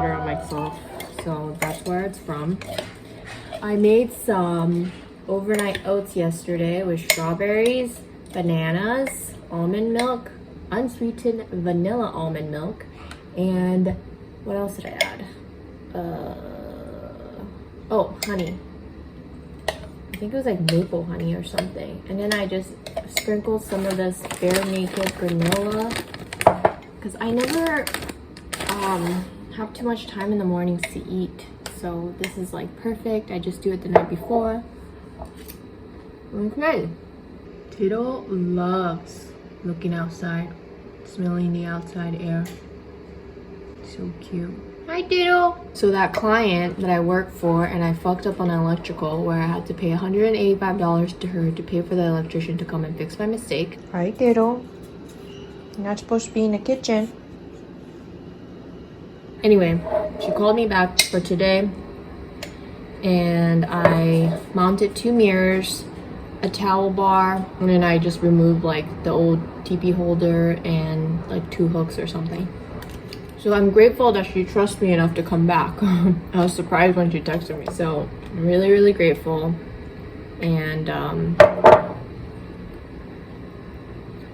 water on myself, so that's where it's from. I made some overnight oats yesterday with strawberries, bananas, almond milk, unsweetened vanilla almond milk, and what else did I add? Oh, honey. I think it was like maple honey or something. And then I just sprinkled some of this Bare Naked granola because I never have too much time in the mornings to eat. So this is like perfect. I just do it the night before. Okay. Tito loves looking outside, smelling the outside air. So cute. Hi, Tito. So that client that I work for, and I fucked up on electrical where I had to pay $185 to her to pay for the electrician to come and fix my mistake. Hi, Tito. You're not supposed to be in the kitchen. Anyway, she called me back for today, and I mounted 2 mirrors, a towel bar, and then I just removed like the old TP holder and like 2 hooks or something. So I'm grateful that she trusts me enough to come back. I was surprised when she texted me, so I'm really, really grateful. And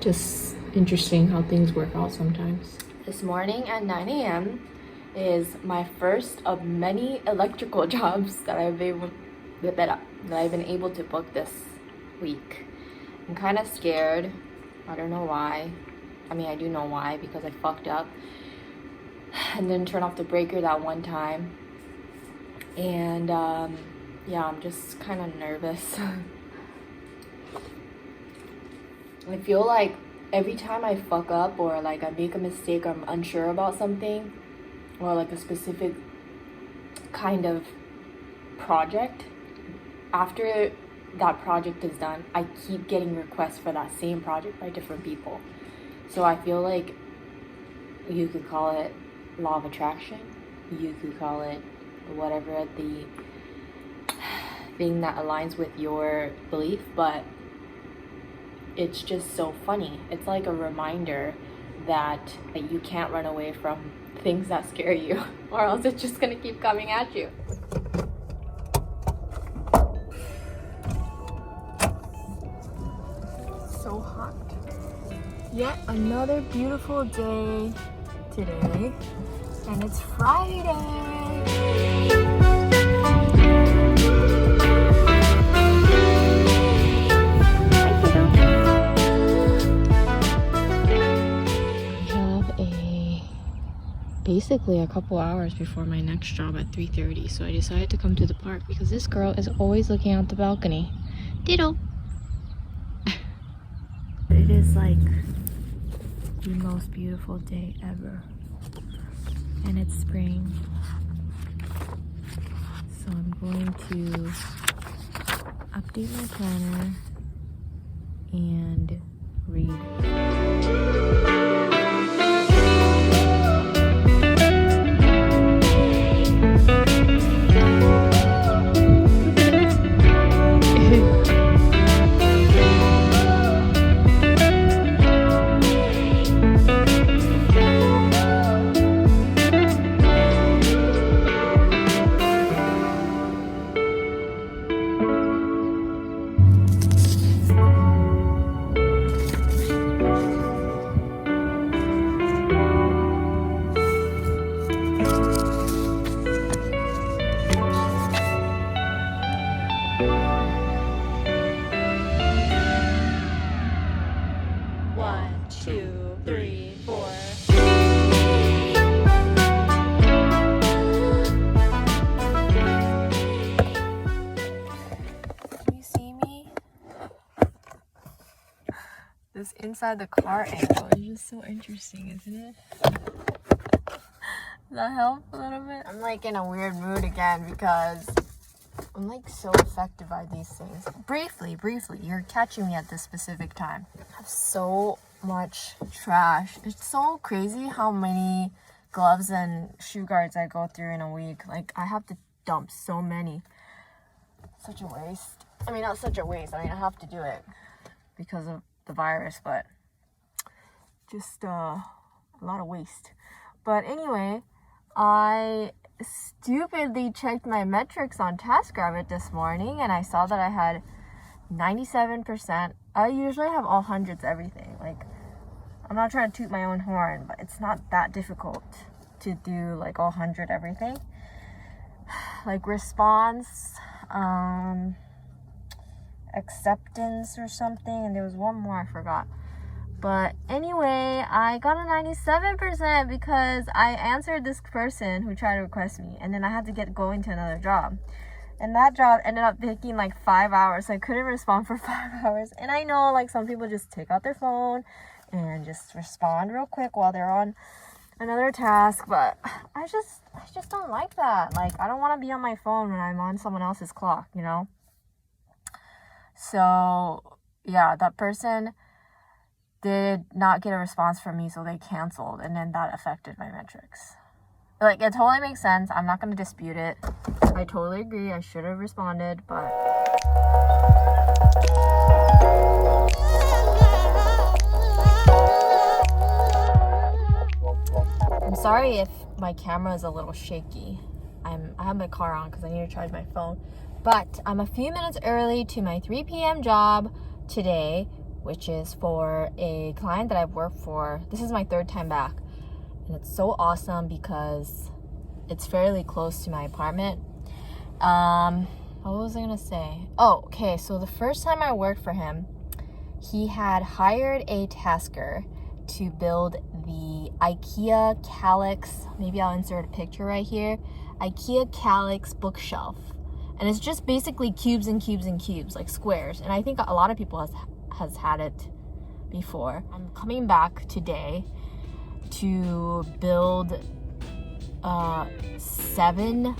just interesting how things work out sometimes. This morning at 9 a.m. is my first of many electrical jobs that I've been able to book this week. I'm kind of scared. I don't know why. I mean, I do know why, because I fucked up and didn't turn off the breaker that one time. And yeah, I'm just kind of nervous. I feel like every time I fuck up or like I make a mistake or I'm unsure about something, or like a specific kind of project, after that project is done, I keep getting requests for that same project by different people. So I feel like you could call it law of attraction, you could call it whatever the thing that aligns with your belief, but it's just so funny. It's like a reminder that you can't run away from things that scare you, or else it's just gonna keep coming at you. So hot. Yet another beautiful day today, and it's Friday. Basically a couple hours before my next job at 3:30, so I decided to come to the park because this girl is always looking out the balcony. Diddle. It is like the most beautiful day ever, and it's spring, so I'm going to update my planner and read. This inside the car angle is just so interesting, isn't it? Does that help a little bit? I'm like in a weird mood again because I'm like so affected by these things. Briefly, you're catching me at this specific time. I have so much trash. It's so crazy how many gloves and shoe guards I go through in a week. Like, I have to dump so many. Such a waste. I mean, not such a waste. I mean, I have to do it because of the virus, but just a lot of waste. But anyway, I stupidly checked my metrics on TaskRabbit this morning and I saw that I had 97%. I usually have all hundreds everything. Like, I'm not trying to toot my own horn, but it's not that difficult to do like all 100 everything. Like response, acceptance or something, and there was one more I forgot. But anyway, I got a 97% because I answered this person who tried to request me, and then I had to get going to another job. And that job ended up taking like 5 hours, so I couldn't respond for 5 hours. And I know like some people just take out their phone and just respond real quick while they're on another task, but I just don't like that. Like, I don't want to be on my phone when I'm on someone else's clock, you know? So yeah, that person did not get a response from me, so they canceled, and then that affected my metrics. Like, it totally makes sense. I'm not going to dispute it. I totally agree. I should have responded, but I'm sorry if my camera is a little shaky. I have my car on because I need to charge my phone. But I'm a few minutes early to my 3 p.m. job today, which is for a client that I've worked for. This is my third time back. And it's so awesome because it's fairly close to my apartment. What was I gonna say? Oh, okay, so the first time I worked for him, he had hired a tasker to build the IKEA Kallax, maybe I'll insert a picture right here, IKEA Kallax bookshelf. And it's just basically cubes and cubes and cubes, like squares. And I think a lot of people has had it before. I'm coming back today to build 7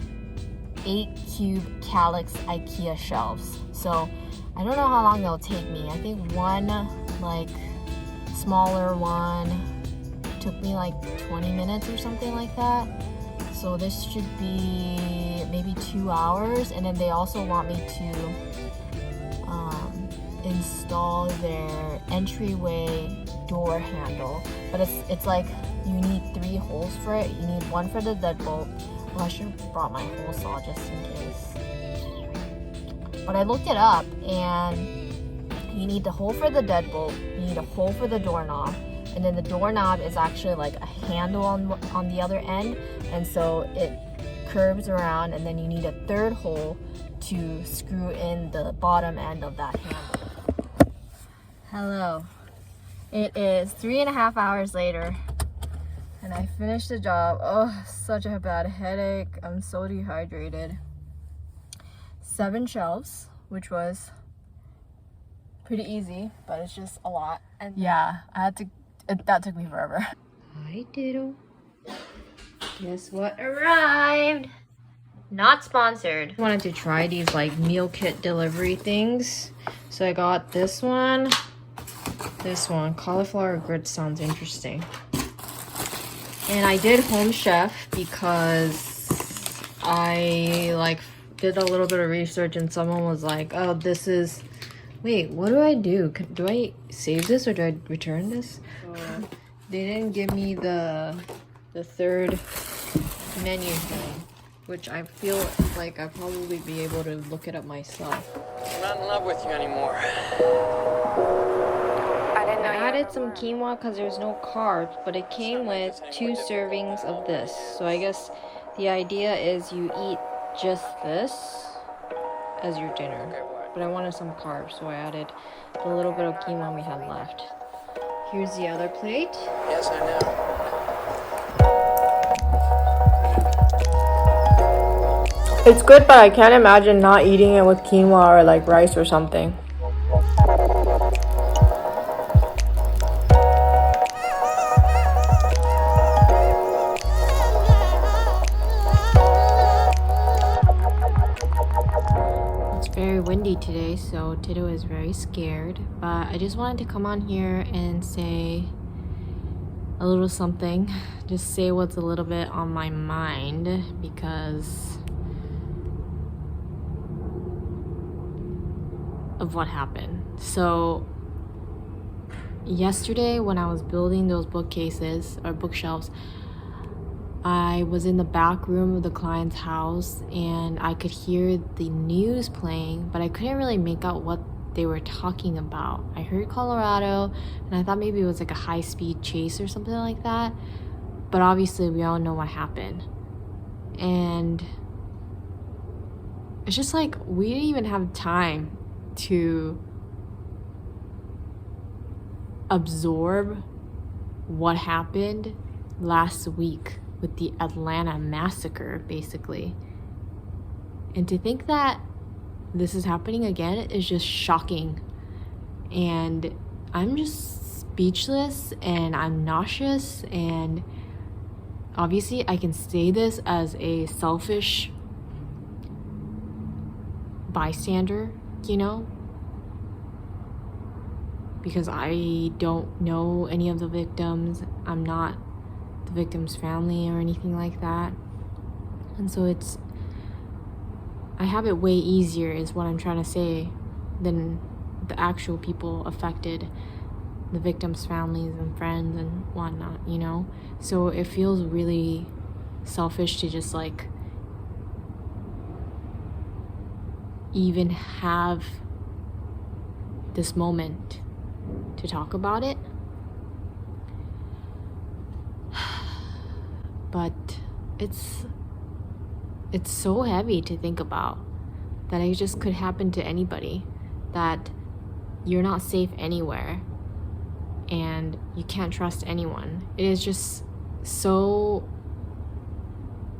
8-cube Kallax IKEA shelves. So I don't know how long it'll take me. I think one like smaller one took me like 20 minutes or something like that. So this should be maybe 2 hours, and then they also want me to install their entryway door handle. But it's like you need 3 holes for it. You need one for the deadbolt. Well, I should have brought my hole saw just in case. But I looked it up, and you need the hole for the deadbolt, you need a hole for the doorknob, and then the doorknob is actually like a handle on the other end, and so it curves around, and then you need a third hole to screw in the bottom end of that handle. Hello. It is 3.5 hours later, and I finished the job. Oh, such a bad headache. I'm so dehydrated. 7 shelves, which was pretty easy, but it's just a lot. And yeah, that took me forever. Hi, Diddle. Guess what arrived? Not sponsored. I wanted to try these like meal kit delivery things. So I got this one. Cauliflower grits sounds interesting. And I did Home Chef because I like did a little bit of research, and someone was like, oh, this is, wait, what do I do? Do I save this or do I return this? They didn't give me the third menu thing, which I feel like I'll probably be able to look it up myself. I'm not in love with you anymore. I added some quinoa because there's no carbs, but it came with 2 servings of this. So I guess the idea is you eat just this as your dinner. But I wanted some carbs, so I added the little bit of quinoa we had left. Here's the other plate. Yes, I know. It's good, but I can't imagine not eating it with quinoa or like rice or something. Very windy today, so Tito is very scared, but I just wanted to come on here and say a little something, just say what's a little bit on my mind, because of what happened. So yesterday when I was building those bookcases or bookshelves, I was in the back room of the client's house and I could hear the news playing, but I couldn't really make out what they were talking about. I heard Colorado and I thought maybe it was like a high-speed chase or something like that, but obviously we all know what happened. And it's just like we didn't even have time to absorb what happened last week with the Atlanta massacre, basically. And to think that this is happening again is just shocking. And I'm just speechless and I'm nauseous, and obviously I can say this as a selfish bystander, you know, because I don't know any of the victims. I'm not the victim's family or anything like that. And so I have it way easier is what I'm trying to say than the actual people affected, the victims' families and friends and whatnot, you know? So it feels really selfish to just like even have this moment to talk about it. But it's so heavy to think about that it just could happen to anybody, that you're not safe anywhere and you can't trust anyone. It is just so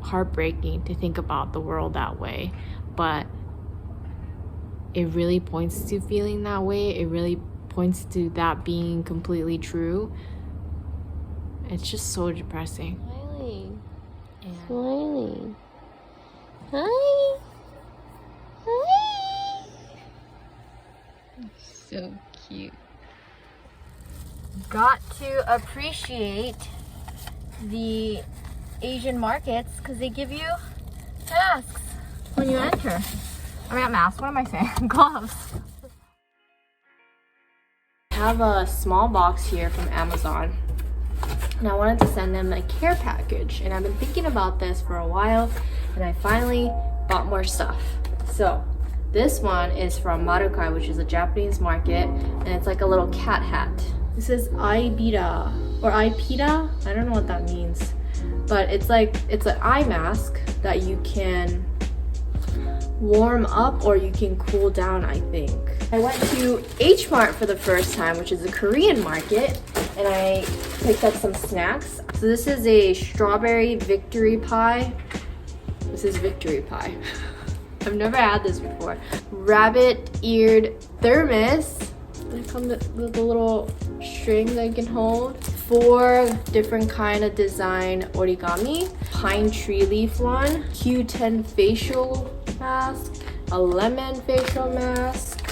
heartbreaking to think about the world that way, but it really points to feeling that way. It really points to that being completely true. It's just so depressing. Smiling. Smiling. Hi. Hi. So cute. Got to appreciate the Asian markets because they give you masks when you enter. I mean, not masks, what am I saying? Gloves. I have a small box here from Amazon, and I wanted to send them a care package, and I've been thinking about this for a while, and I finally bought more stuff. So this one is from Marukai, which is a Japanese market, and it's like a little cat hat. This is Ibida or Ipida. I don't know what that means, but it's an eye mask that you can warm up or you can cool down, I think. I went to H Mart for the first time, which is a Korean market, and I picked up some snacks. So this is a strawberry victory pie. This is victory pie. I've never had this before. Rabbit-eared thermos. They come with a little string that you can hold. 4 different kind of design origami. Pine tree leaf one. Q10 facial mask. A lemon facial mask.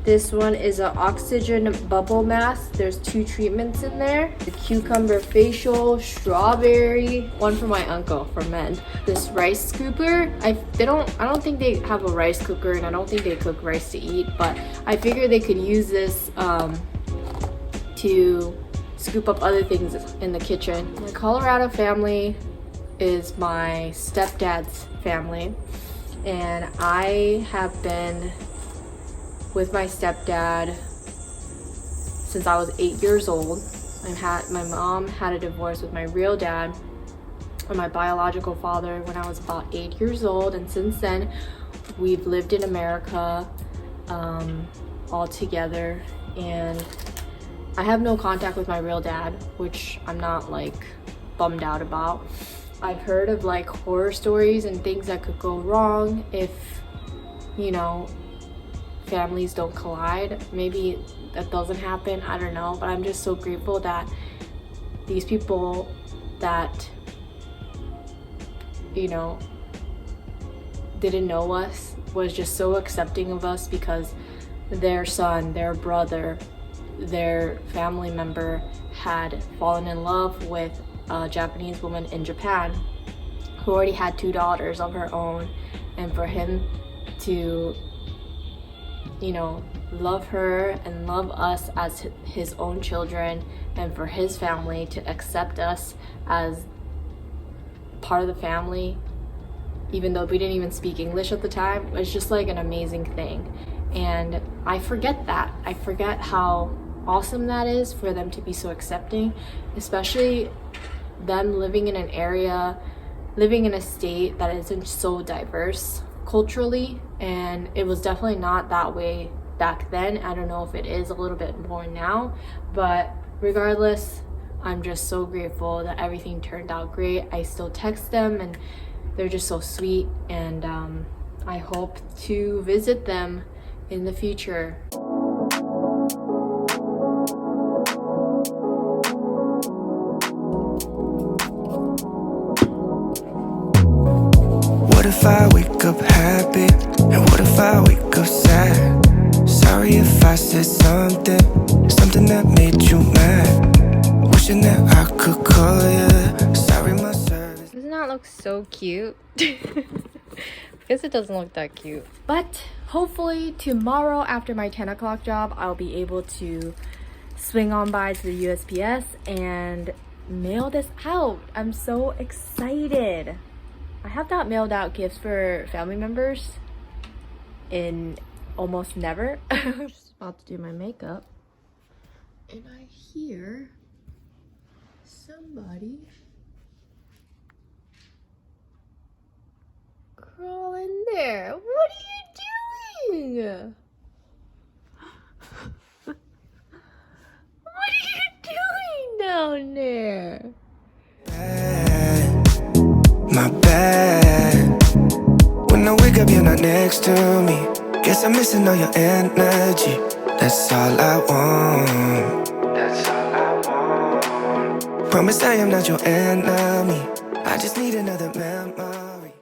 This one is an oxygen bubble mask. There's 2 treatments in there. The cucumber facial, strawberry, one for my uncle for men. This rice scooper. I don't think they have a rice cooker, and I don't think they cook rice to eat, but I figured they could use this to scoop up other things in the kitchen. My Colorado family is my stepdad's family, and I have been with my stepdad since I was 8 years old. My mom had a divorce with my real dad, or my biological father, when I was about 8 years old, and since then we've lived in America all together, and I have no contact with my real dad, which I'm not like bummed out about. I've heard of like horror stories and things that could go wrong if, you know, families don't collide. Maybe that doesn't happen, I don't know, but I'm just so grateful that these people that, you know, didn't know us was just so accepting of us, because their son, their brother, their family member had fallen in love with a Japanese woman in Japan who already had 2 daughters of her own, and for him to, you know, love her and love us as his own children, and for his family to accept us as part of the family, even though we didn't even speak English at the time, was just like an amazing thing. And I forget that. I forget how awesome that is for them to be so accepting, especially them living in an area, living in a state that isn't so diverse culturally. And it was definitely not that way back then. I don't know if it is a little bit more now, but regardless, I'm just so grateful that everything turned out great. I still text them and they're just so sweet, and I hope to visit them in the future. What if I wake up happy? And what if I wake up sad? Sorry if I said something that made you mad. Wishing that I could call you. Sorry, my service. Doesn't that look so cute? I guess it doesn't look that cute. But hopefully tomorrow after my 10 o'clock job, I'll be able to swing on by to the USPS and mail this out. I'm so excited. I have not mailed out gifts for family members in almost never. I'm just about to do my makeup, and I hear somebody crawl in there. What are you doing? What are you doing down there? My bad. When I wake up, you're not next to me. Guess I'm missing all your energy. That's all I want. That's all I want. Promise I am not your enemy. I just need another memory.